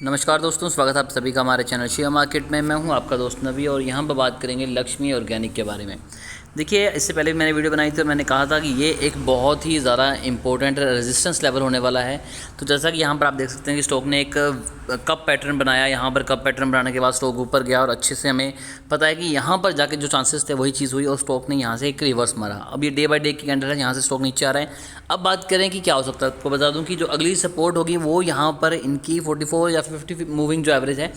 नमस्कार दोस्तों, स्वागत है आप सभी का हमारे चैनल शेयर मार्केट में। मैं हूं आपका दोस्त नवी और यहां पर बात करेंगे लक्ष्मी ऑर्गेनिक के बारे में। देखिए, इससे पहले मैंने वीडियो बनाई थी और मैंने कहा था कि ये एक बहुत ही ज़्यादा इंपॉर्टेंट रेजिस्टेंस लेवल होने वाला है। तो जैसा कि यहाँ पर आप देख सकते हैं कि स्टॉक ने एक कप पैटर्न बनाया। यहाँ पर कप पैटर्न बनाने के बाद स्टॉक ऊपर गया और अच्छे से हमें पता है कि यहाँ पर जाके जो चांसेस थे वही चीज़ हुई और स्टॉक ने यहाँ से एक रिवर्स मारा। अब ये डे बाय डे की कैंडल है, यहाँ से स्टॉक नीचे आ रहा है। अब बात करें कि क्या हो सकता है, आपको बता दूं कि जो अगली सपोर्ट होगी वो यहाँ पर इनकी 44 या 50 मूविंग जो एवरेज है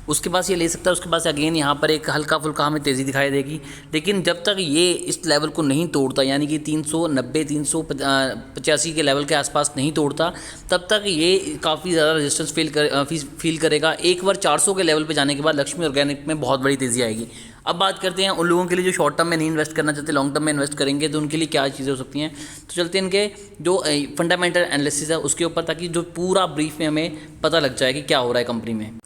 उसके पास ये ले सकता है। उसके पास अगेन यहाँ पर एक हल्का फुल्का हमें तेज़ी दिखाई देगी, लेकिन जब तक ये इस लेवल को नहीं तोड़ता, यानी कि 390 385 के लेवल के आसपास नहीं तोड़ता, तब तक ये काफ़ी ज़्यादा रेजिस्टेंस फील करेगा। एक बार 400 के लेवल पे जाने के बाद लक्ष्मी ऑर्गेनिक में बहुत बड़ी तेज़ी आएगी। अब बात करते हैं उन लोगों के लिए जो शॉर्ट टर्म में नहीं इन्वेस्ट करना चाहते, लॉन्ग टर्म में इन्वेस्ट करेंगे, तो उनके लिए क्या चीज़ें हो सकती हैं। तो चलते हैं इनके जो फंडामेंटल एनालिसिस है उसके ऊपर, ताकि जो पूरा ब्रीफ में हमें पता लग जाए कि क्या हो रहा है कंपनी में।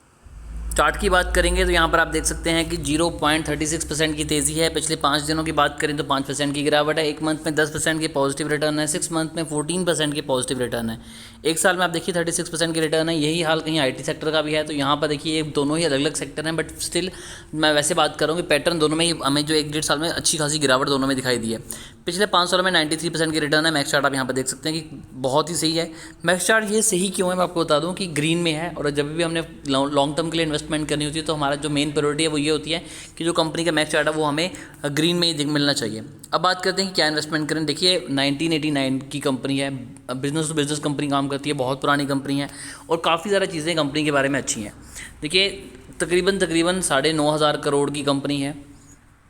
चार्ट की बात करेंगे तो यहाँ पर आप देख सकते हैं कि 0.36% की तेज़ी है। पिछले 5 दिनों की बात करें तो 5% की गिरावट है। एक मंथ में 10% की पॉजिटिव रिटर्न है। 6 मंथ में 14% की पॉजिटिव रिटर्न है। एक साल में आप देखिए 36% की रिटर्न है। यही हाल कहीं आईटी सेक्टर का भी है। तो यहाँ पर देखिए दोनों ही अलग अलग सेक्टर हैं, बट स्टिल मैं वैसे बात करूँ कि पैटर्न दोनों में ही हमें जो 1-1.5 साल में अच्छी खासी गिरावट दोनों में दिखाई दी है। पिछले 5 सालों में 93% की रिटर्न है। मैक्स चार्ट आप यहाँ पर देख सकते हैं कि बहुत ही सही है। मैक्स चार्ट ये सही क्यों है मैं आपको बता दूँ कि ग्रीन में है, और जब भी हमने लॉन्ग टर्म के लिए इन्वेस्टमेंट करनी होती है तो हमारा जो मेन प्रायोरिटी है वो ये होती है कि जो कंपनी का मैक्स चार्ट है वो हमें ग्रीन में ही मिलना चाहिए। अब बात करते हैं कि क्या इन्वेस्टमेंट करें। देखिए 1989 की कंपनी है, बिजनेस टू बिजनेस कंपनी काम करती है, बहुत पुरानी कंपनी है और काफ़ी ज़्यादा चीज़ें कंपनी के बारे में अच्छी हैं। देखिए तकरीबन 9,500 करोड़ की कंपनी है।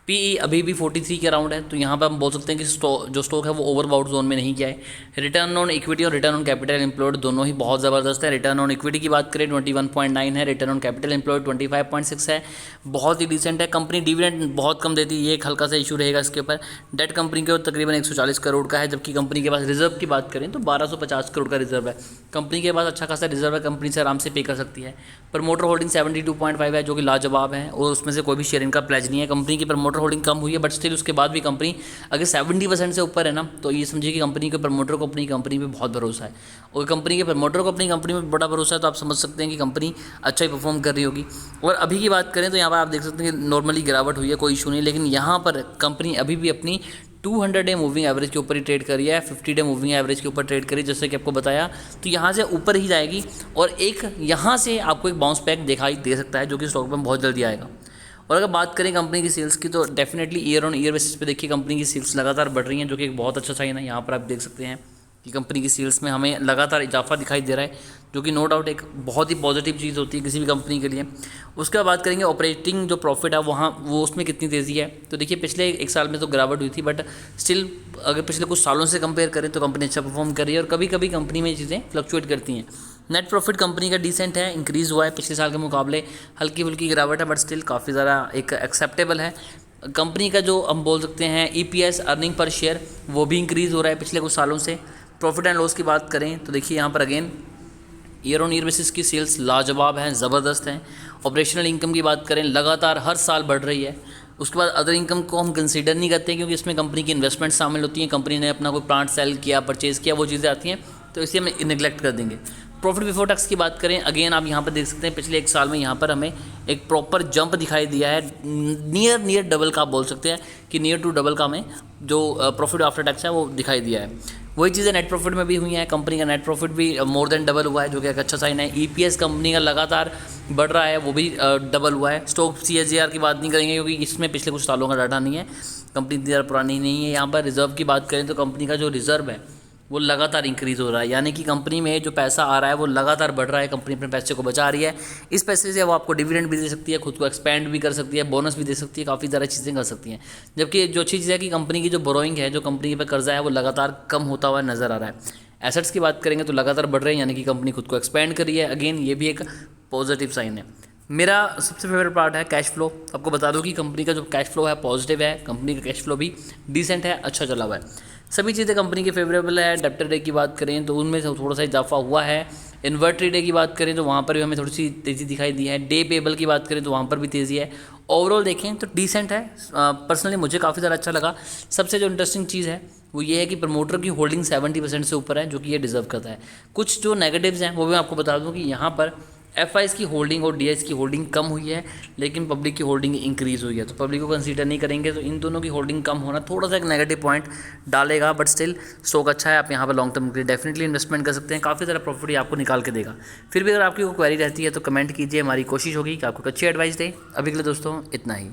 पीई अभी भी 43 के अराउंड है। तो यहाँ पर हम बोल सकते हैं कि जो स्टॉक है वो ओवरबाउट जोन में नहीं गया है। रिटर्न ऑन इक्विटी और रिटर्न ऑन कैपिटल एम्प्लॉयड दोनों ही बहुत ज़बरदस्त है। रिटर्न ऑन इक्विटी की बात करें 21.9 है, रिटर्न ऑन कैपिटल एम्प्लॉयड 25.6 है, बहुत ही डिसेंट है। कंपनी डिविडेंड बहुत कम देती है, ये एक हल्का सा इशू रहेगा इसके ऊपर। डेट कंपनी के तकरीबन 140 करोड़ का है, जबकि कंपनी के पास रिजर्व की बात करें तो 1250 करोड़ का रिजर्व है। कंपनी के पास अच्छा खासा रिजर्व है, कंपनी से आराम से पे कर सकती है। प्रमोटर होल्डिंग 72.5 है, जो कि लाजवाब है, और उसमें से कोई भी शेयर इनका प्लेज नहीं है। कंपनी की प्रमोटर होल्डिंग कम हुई है, बट स्टिल उसके बाद भी कंपनी अगर 70% से ऊपर है ना, तो ये समझिए कि कंपनी के प्रमोटर को अपनी कंपनी पे बहुत भरोसा है। और कंपनी के प्रमोटर को अपनी कंपनी में बड़ा भरोसा है, तो आप समझ सकते हैं कि कंपनी अच्छा ही परफॉर्म कर रही होगी। और अभी की बात करें तो यहाँ पर आप देख सकते हैं कि नॉर्मली गिरावट हुई है, कोई इशू नहीं, लेकिन यहाँ पर कंपनी अभी भी अपनी 200 डे मूविंग एवरेज के ऊपर ही ट्रेड कर रही है, 50 डे मूविंग एवरेज के ऊपर ट्रेड करी, जैसे कि आपको बताया। तो यहाँ से ऊपर ही जाएगी और एक यहाँ से आपको एक बाउंस बैक दिखाई दे सकता है, जो कि स्टॉक में बहुत जल्दी आएगा। और अगर बात करें कंपनी की सेल्स की, तो definitely year on year basis पे देखिए कंपनी की सेल्स लगातार बढ़ रही हैं, जो कि एक बहुत अच्छा साइन है। यहाँ पर आप देख सकते हैं कि कंपनी की सेल्स में हमें लगातार इजाफा दिखाई दे रहा है, जो कि नो डाउट एक बहुत ही पॉजिटिव चीज़ होती है किसी भी कंपनी के लिए। उसके बाद बात करेंगे ऑपरेटिंग जो प्रॉफिट है वहाँ वो उसमें कितनी तेज़ी है। तो देखिए पिछले 1 साल में तो गिरावट हुई थी, बट स्टिल अगर पिछले कुछ सालों से कंपेयर करें तो कंपनी अच्छा परफॉर्म कर रही है, और कभी कभी कंपनी में चीज़ें फ्लक्चुएट करती हैं। नेट प्रॉफिट कंपनी का डिसेंट है, इंक्रीज़ हुआ है पिछले साल के मुकाबले, हल्की फुल्की गिरावट है, बट स्टिल काफ़ी ज़्यादा एक एक्सेप्टेबल है। कंपनी का जो हम बोल सकते हैं ईपीएस अर्निंग पर शेयर वो भी इंक्रीज़ हो रहा है पिछले कुछ सालों से। प्रॉफिट एंड लॉस की बात करें तो देखिए यहाँ पर again year on year basis की सेल्स लाजवाब हैं, ज़बरदस्त हैं। ऑपरेशनल इनकम की बात करें लगातार हर साल बढ़ रही है। उसके बाद अदर इनकम को हम कंसीडर नहीं करते, क्योंकि इसमें कंपनी की इन्वेस्टमेंट शामिल होती हैं, कंपनी ने अपना कोई प्लांट सेल किया, परचेज़ किया, वो चीज़ें आती हैं, तो इसे हम निगलेक्ट कर देंगे। प्रॉफिट बिफोर टैक्स की बात करें, अगेन आप यहाँ पर देख सकते हैं पिछले 1 साल में यहाँ पर हमें एक प्रॉपर जंप दिखाई दिया है, नियर डबल का आप बोल सकते हैं कि नियर टू डबल का हमें जो प्रॉफिट आफ्टर टैक्स है वो दिखाई दिया है। वही चीज़ें नेट प्रॉफिट में भी हुई हैं, कंपनी का नेट प्रॉफिट भी मोर देन डबल हुआ है, जो कि एक अच्छा साइन है। ईपीएस कंपनी का लगातार बढ़ रहा है, वो भी डबल हुआ है। स्टॉक सीएजीआर की बात नहीं करेंगे, क्योंकि इसमें पिछले कुछ सालों का डाटा नहीं है, कंपनी इतनी ज़्यादा पुरानी नहीं है। यहाँ पर रिजर्व की बात करें तो कंपनी का जो रिजर्व है वो लगातार इंक्रीज़ हो रहा है, यानी कि कंपनी में जो पैसा आ रहा है वो लगातार बढ़ रहा है, कंपनी अपने पैसे को बचा रही है। इस पैसे से वो आपको डिविडेंड भी दे सकती है, खुद को एक्सपेंड भी कर सकती है, बोनस भी दे सकती है, काफ़ी ज़्यादा चीज़ें कर सकती हैं। जबकि जो अच्छी चीज़ है कि कंपनी की जो बोरोइंग है, जो कंपनी पर कर्जा है, वो लगातार कम होता हुआ नज़र आ रहा है। एसेट्स की बात करेंगे तो लगातार बढ़ रहे हैं, यानी कि कंपनी खुद को एक्सपेंड कर रही है। अगेन ये भी एक पॉजिटिव साइन है। मेरा सबसे फेवरेट पार्ट है कैश फ्लो। आपको बता दूं कि कंपनी का जो कैश फ्लो है पॉजिटिव है, कंपनी का कैश फ्लो भी डिसेंट है, अच्छा चला हुआ है, सभी चीज़ें कंपनी के फेवरेबल है। डेब्टर डे की बात करें तो उनमें थोड़ा सा इजाफा हुआ है। इन्वर्टरी डे की बात करें तो वहाँ पर भी हमें थोड़ी सी तेज़ी दिखाई दी है। डे पेबल की बात करें तो वहाँ पर भी तेज़ी है। ओवरऑल देखें तो डिसेंट है, पर्सनली मुझे काफ़ी ज़्यादा अच्छा लगा। सबसे जो इंटरेस्टिंग चीज़ है वो ये है कि प्रमोटर की होल्डिंग 70% से ऊपर है, जो कि ये डिज़र्व करता है। कुछ जो नेगेटिव्स हैं वो भी मैं आपको बता दूं कि यहाँ पर एफ की होल्डिंग और डी की होल्डिंग कम हुई है, लेकिन पब्लिक की होल्डिंग इंक्रीज़ हुई है, तो पब्लिक को कंसीडर नहीं करेंगे, तो इन दोनों की होल्डिंग कम होना थोड़ा सा एक नेगेटिव पॉइंट डालेगा, बट स्टिल स्टॉक अच्छा है, आप यहाँ पर लॉन्ग टर्म के लिए डेफिनेटली इन्वेस्टमेंट कर सकते हैं, काफ़ी सारा प्रॉफिट ये आपको निकाल के देगा। फिर भी अगर आपकी कोई क्वेरी रहती है तो कमेंट कीजिए, हमारी कोशिश होगी कि आपको अच्छी एडवाइस दें। अभी के लिए दोस्तों इतना ही।